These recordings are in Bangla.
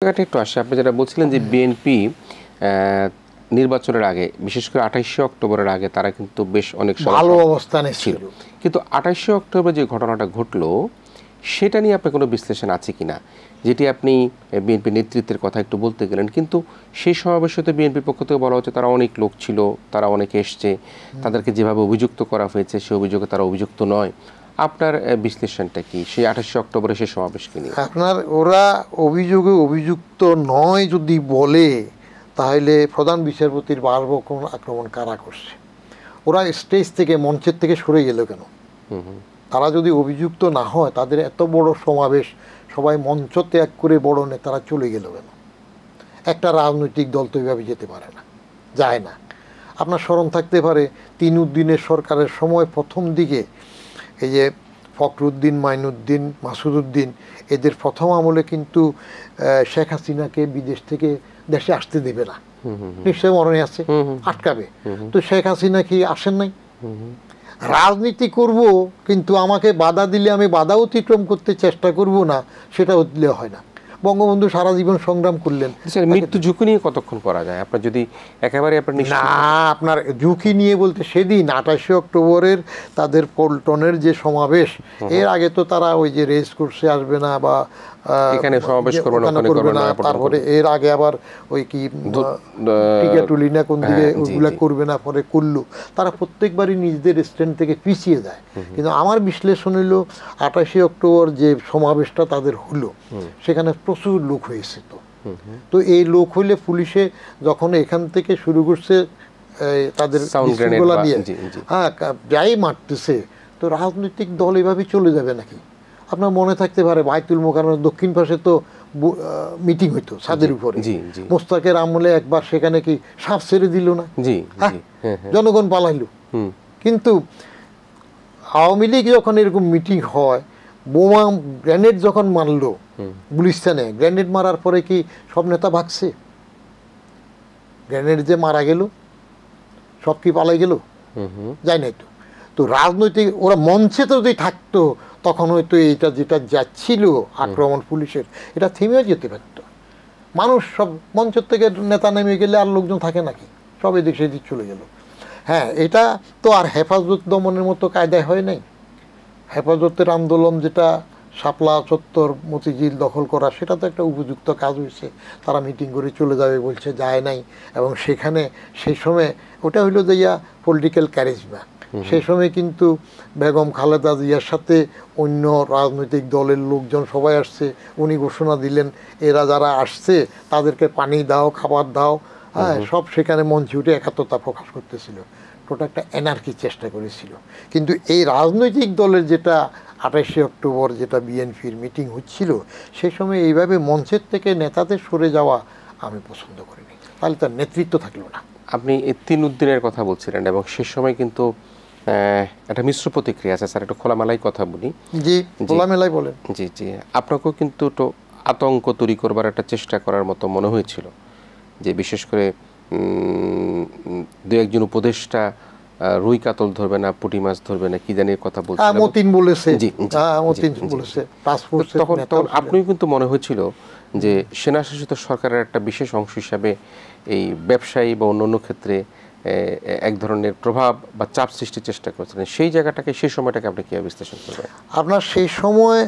জায়গাটা একটু আসে। আপনি যেটা বলছিলেন যে বিএনপি নির্বাচনের আগে, বিশেষ করে ২৮শে অক্টোবরের আগে তারা কিন্তু বেশ অনেক ভালো অবস্থানে ছিল, কিন্তু ২৮শে অক্টোবর যে ঘটনাটা ঘটলো সেটা নিয়ে আপনার কোনো বিশ্লেষণ আছে কিনা, যেটি আপনি বিএনপি নেতৃত্বের কথা একটু বলতে গেলেন, কিন্তু সেই সমাবেশে তো বিএনপির পক্ষ থেকে বলা হচ্ছে তারা অনেক লোক ছিল, তারা অনেকে এসছে, তাদেরকে যেভাবে অভিযুক্ত করা হয়েছে সেই অভিযোগে তারা অভিযুক্ত নয়। আপনার বিশ্লেষণটা কি সেই ২৮শে অক্টোবরে সেই সমাবেশকে নিয়ে? আপনার ওরা অভিযোগে অভিযুক্ত নয় যদি বলে, তাহলে প্রধান বিচারপতির বারবকম আক্রমণ কারা করছে? ওরা স্টেজ থেকে, মঞ্চের থেকে সরে গেল কেন? তারা যদি অভিযুক্ত না হয়, তাদের এত বড় সমাবেশ, সবাই মঞ্চ ত্যাগ করে বড় নেতারা চলে গেল কেন? একটা রাজনৈতিক দল তো এইভাবে যেতে পারে না, যায় না। আপনার স্মরণ থাকতে পারে ৩ উদ্দিনের সরকারের সময় প্রথম দিকে এই যে ফখরুদ্দিন, মাইনুদ্দিন, মাসুদউদ্দিন, এদের প্রথম আমলে কিন্তু শেখ হাসিনাকে বিদেশ থেকে দেশে আসতে দেবে না, নিশ্চয় মনে আছে, আটকাবে। তো শেখ হাসিনা কি আসেন নাই? রাজনীতি করব, কিন্তু আমাকে বাধা দিলে আমি বাধা অতিক্রম করতে চেষ্টা করব না, সেটা দিলে হয় না। বঙ্গবন্ধু সারা জীবন সংগ্রাম করলেন। মৃত্যু ঝুঁকি নিয়ে কতক্ষণ করা যায় আপনার, যদি একেবারে আপনার না, আপনার ঝুঁকি নিয়ে বলতে সেদিন ২৮শে অক্টোবরের তাদের পল্টনের যে সমাবেশ, এর আগে তো তারা ওই যে রেস করছে আসবে না বা এখানে সমাবেশ করবে না, তারপরে এর আগে আবার ওই কি টিকাটুলি না কোন দিকে ওইগুলা করবে না, পরে করলো। তারা প্রত্যেকবারই নিজেদের স্ট্যান্ড থেকে পিছিয়ে যায়। কিন্তু আমার বিশ্লেষণ হলো ২৮শে অক্টোবর যে সমাবেশটা তাদের হলো, সেখানে প্রচুর লোক হয়েছে। তো এই লোক হইলে পুলিশে যখন এখান থেকে শুরু করছে তাদের দিয়ে, হ্যাঁ, যাই মারতেছে, তো রাজনৈতিক দল এভাবে চলে যাবে নাকি? আপনার মনে থাকতে পারে বাইতুল মোকাররমের দক্ষিণ পাশে তো মিটিং হইতো ছাদের উপরে, মোস্তাকের আমলে একবার সেখানে কি সাপ ছেড়ে দিল না, জনগণ পালাইলো। কিন্তু আওয়ামী লীগ যখন এরকম মিটিং হয়, বোমা গ্রেনেড যখন মারলো গুলিস্তানে, গ্রেনেড মারার পরে কি সব নেতা ভাগছে? গ্রেনেড যে মারা গেল, সব কি পালাই গেল? যায় নাই তো। তো রাজনৈতিক ওরা মঞ্চে তো যদি থাকতো, তখন হয়তো এইটা যেটা যাচ্ছিল আক্রমণ পুলিশের, এটা থেমেও যেতে পারতো। মানুষ সব মঞ্চের থেকে নেতা নেমে গেলে আর লোকজন থাকে নাকি? সব এদিক সেদিক চলে গেল। হ্যাঁ, এটা তো আর হেফাজত দমনের মতো কায়দায় হয় নাই। হেফাজতের আন্দোলন যেটা শাপলা চত্বর মতিঝিল দখল করা, সেটা তো একটা উপযুক্ত কাজ হয়েছে। তারা মিটিং করে চলে যাবে বলছে, যায় নাই। এবং সেখানে সেই সময় ওটা হইলো যে পলিটিক্যাল ক্যারিজমা। সেই সময় কিন্তু বেগম খালেদা জিয়ার সাথে অন্য রাজনৈতিক দলের লোকজন সবাই আসছে। উনি ঘোষণা দিলেন, এরা যারা আসছে তাদেরকে পানি দাও, খাবার দাও, হ্যাঁ, সব সেখানে মঞ্চে উঠে একাত্মতা প্রকাশ করতেছিল। ওটা একটা এনার্কি চেষ্টা করেছিল। কিন্তু এই রাজনৈতিক দলের যেটা ২৮শে অক্টোবর যেটা বিএনপির মিটিং হচ্ছিল, সেই সময় এইভাবে মঞ্চের থেকে নেতাদের সরে যাওয়া আমি পছন্দ করিনি। তাহলে তার নেতৃত্ব থাকলো না। আপনি ৩ উদ্দিনের কথা বলছিলেন, এবং সে সময় কিন্তু একটা মিশ্র প্রতিক্রিয়া আছে। স্যার, একটু খোলামেলাই কথা বলি। জি, খোলামেলাই বলেন। জি জি, আপনাকেও কিন্তু একটু আতঙ্ক তৈরি করবার একটা চেষ্টা করার মতো মনে হয়েছিল, যে বিশেষ করে দু একজন উপদেষ্টা রুই কাতল ধরবে না, পুঁটি মাছ ধরবে না, কি জানি কথা বলছে, মতিন বলেছে। জি, মতিন বলেছে। তখন আপনিও কিন্তু মনে হয়েছিল যে সেনা শাসিত সরকারের একটা বিশেষ অংশ হিসাবে এই ব্যবসায়ী বা অন্য ক্ষেত্রে এক ধরনের প্রভাব বা চাপ সৃষ্টির চেষ্টা করছিলেন। সেই জায়গাটাকে, সেই সময়টাকে আপনি কীভাবে বিশ্লেষণ করবেন? আপনার সেই সময়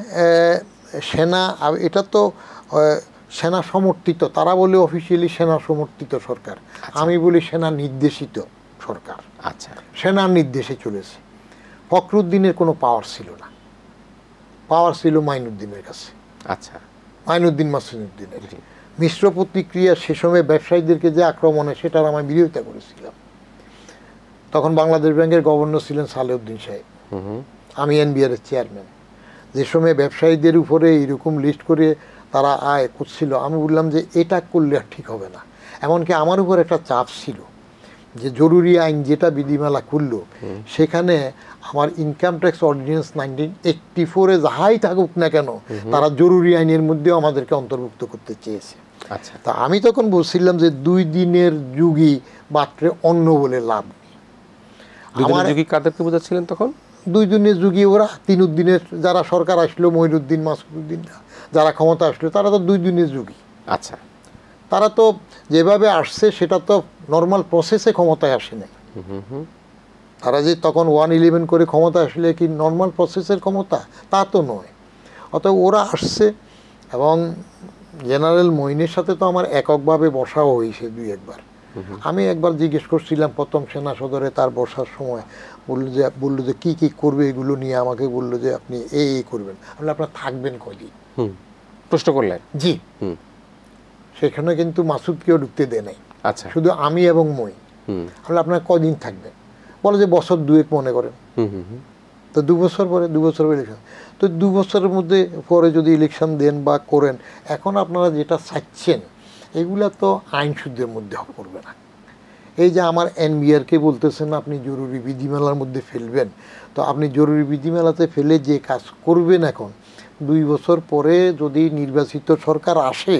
সেনা, এটা তো সেনা সমর্থিত, তারা বলে অফিসিয়ালি সেনা সমর্থিত সরকার, আমি বলি সেনা নির্দেশিত সরকার। আচ্ছা, সেনার নির্দেশে চলেছে। ফখরুদ্দিনের কোনো পাওয়ার ছিল না, পাওয়ার ছিল মাইনুদ্দিনের কাছে। আচ্ছা, মাইনুদ্দিন মাসুদউদ্দিনের। মিশ্র প্রতিক্রিয়া সে সময় ব্যবসায়ীদেরকে যে আক্রমণে, সেটার আমি বিরোধিতা করেছিলাম। তখন বাংলাদেশ ব্যাংকের গভর্নর ছিলেন সালেউদ্দিন সাহেব, আমি এনবিআর এর চেয়ারম্যান। যে সময় ব্যবসায়ীদের উপরে এরকম লিস্ট করে তারা আয় করছিল, আমি বললাম যে এটা করলে আর ঠিক হবে না। এমনকি আমার উপর একটা চাপ ছিল যে জরুরি আইন যেটা বিধিমালা করলো, সেখানে আমার ইনকাম ট্যাক্স অর্ডিন্যান্স 1984-এ যাহাই থাকুক না কেন, তারা জরুরি আইনের মধ্যেও আমাদেরকে অন্তর্ভুক্ত করতে চেয়েছে। আচ্ছা, তা আমি তখন বলছিলাম যে 2 দিনের যুগী পাত্রে অন্ন বলে লাভ নেই। আমার যুগী কাদেরকে বোঝাচ্ছিলেন তখন? 2 দিনের যুগী ওরা। 3 উদ্দিনের যারা সরকার আসলো, মঈনুদ্দিন, মাসুদউদ্দিন, যারা ক্ষমতা আসলো, তারা তো 2 দিনের যুগী। আচ্ছা। তারা তো যেভাবে আসছে সেটা তো নর্মাল প্রসেসে ক্ষমতায় আসেনি। তারা যে তখন 111 করে ক্ষমতা আসলে কি নর্মাল প্রসেসের ক্ষমতা, তা তো নয়। অতএব ওরা আসছে, এবং জেনারেল মঈনের সাথে তো আমার এককভাবে বসাও হয়েছে 2-1 বার। আমি একবার জিজ্ঞেস করছিলাম প্রথম সেনা সদরে তার বসার সময়, বললো যে কি কি করবে এগুলো নিয়ে আমাকে বললো যে আপনি এই করবেন। আমি আপনার থাকবেন কয়দিন প্রশ্ন করলেন? জি। সেখানে কিন্তু মাসুদকেও ঢুকতে দেয় নাই, আচ্ছা। শুধু আমি এবং মই। আমি আপনার কদিন থাকবেন? বলে যে বছর 2-1 মনে করেন। তো 2 বছর পরে ইলেকশন। তো 2 বছরের মধ্যে পরে যদি ইলেকশন দেন বা করেন, এখন আপনারা যেটা চাচ্ছেন এগুলা তো আইন শুদ্ধের মধ্যে পড়বে না। এই যে আমার এনবিআরকে বলতেছেন আপনি জরুরি বিধিমালার মধ্যে ফেলবেন, তো আপনি জরুরি বিধিমালাতে ফেলে যে কাজ করবেন এখন 2 বছর পরে যদি নির্বাচিত সরকার আসে,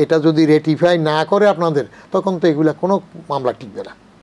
এটা যদি রেটিফাই না করে আপনাদের, তখন তো এগুলা কোনো মামলা টিকবে না।